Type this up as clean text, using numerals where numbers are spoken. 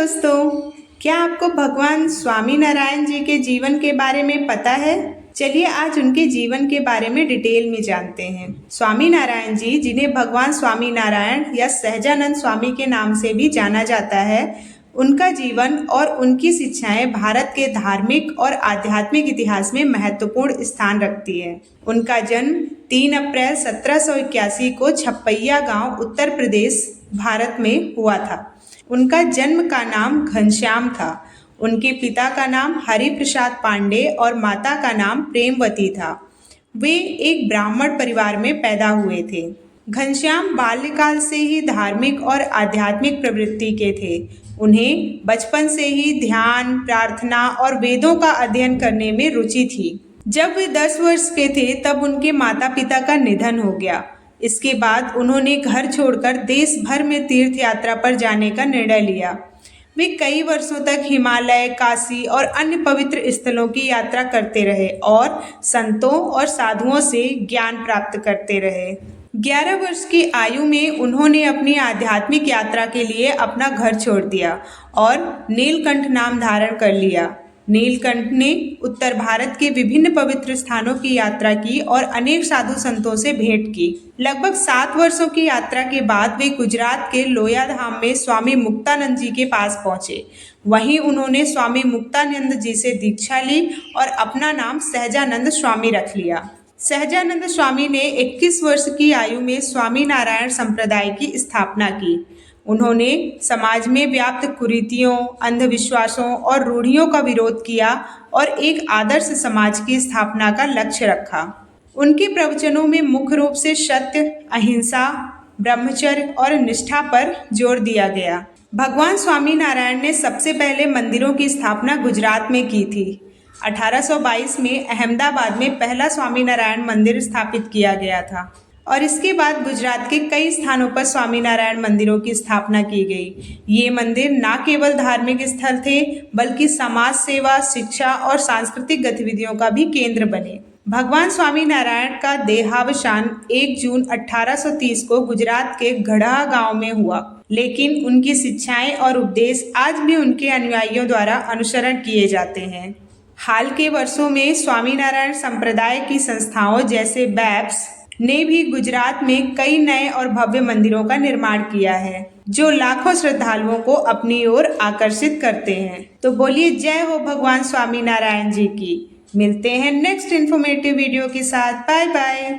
दोस्तों, क्या आपको भगवान स्वामी नारायण जी के जीवन के बारे में पता है? चलिए आज उनके जीवन के बारे में डिटेल में जानते हैं। स्वामी नारायण जी, जिन्हें भगवान स्वामी नारायण या सहजानंद स्वामी के नाम से भी जाना जाता है, उनका जीवन और उनकी शिक्षाएं भारत के धार्मिक और आध्यात्मिक इतिहास में महत्वपूर्ण स्थान रखती है। उनका जन्म 3 अप्रैल 1781 को छपैया गांव, उत्तर प्रदेश, भारत में हुआ था। उनका जन्म का नाम घनश्याम था। उनके पिता का नाम हरि प्रसाद पांडे और माता का नाम प्रेमवती था। वे एक ब्राह्मण परिवार में पैदा हुए थे। घनश्याम बाल्यकाल से ही धार्मिक और आध्यात्मिक प्रवृत्ति के थे। उन्हें बचपन से ही ध्यान, प्रार्थना और वेदों का अध्ययन करने में रुचि थी। जब वे 10 वर्ष के थे तब उनके माता पिता का निधन हो गया। इसके बाद उन्होंने घर छोड़कर देश भर में तीर्थ यात्रा पर जाने का निर्णय लिया। वे कई वर्षों तक हिमालय, काशी और अन्य पवित्र स्थलों की यात्रा करते रहे और संतों और साधुओं से ज्ञान प्राप्त करते रहे। 11 वर्ष की आयु में उन्होंने अपनी आध्यात्मिक यात्रा के लिए अपना घर छोड़ दिया और नीलकंठ नाम धारण कर लिया। नीलकंठ ने उत्तर भारत के विभिन्न पवित्र स्थानों की यात्रा की और अनेक साधु संतों से भेंट की। लगभग 7 वर्षों की यात्रा के बाद वे गुजरात के लोया धाम में स्वामी मुक्तानंद जी के पास पहुंचे। वहीं उन्होंने स्वामी मुक्तानंद जी से दीक्षा ली और अपना नाम सहजानंद स्वामी रख लिया। सहजानंद स्वामी ने 21 वर्ष की आयु में स्वामी नारायण संप्रदाय की स्थापना की। उन्होंने समाज में व्याप्त कुरीतियों, अंधविश्वासों और रूढ़ियों का विरोध किया और एक आदर्श समाज की स्थापना का लक्ष्य रखा। उनके प्रवचनों में मुख्य रूप से सत्य, अहिंसा, ब्रह्मचर्य और निष्ठा पर जोर दिया गया। भगवान स्वामी नारायण ने सबसे पहले मंदिरों की स्थापना गुजरात में की थी। 1822 में अहमदाबाद में पहला स्वामी नारायण मंदिर स्थापित किया गया था और इसके बाद गुजरात के कई स्थानों पर स्वामी नारायण मंदिरों की स्थापना की गई। ये मंदिर न केवल धार्मिक स्थल थे बल्कि समाज सेवा, शिक्षा और सांस्कृतिक गतिविधियों का भी केंद्र बने। भगवान स्वामी नारायण का देहावसान 1 जून 1830 को गुजरात के गढ़ा गांव में हुआ, लेकिन उनकी शिक्षाएं और उपदेश आज भी उनके अनुयायियों द्वारा अनुसरण किए जाते हैं। हाल के वर्षों में स्वामी नारायण संप्रदाय की संस्थाओं जैसे बैप्स ने भी गुजरात में कई नए और भव्य मंदिरों का निर्माण किया है, जो लाखों श्रद्धालुओं को अपनी ओर आकर्षित करते हैं। तो बोलिए जय हो भगवान स्वामी नारायण जी की। मिलते हैं नेक्स्ट इन्फॉर्मेटिव वीडियो के साथ। Bye bye.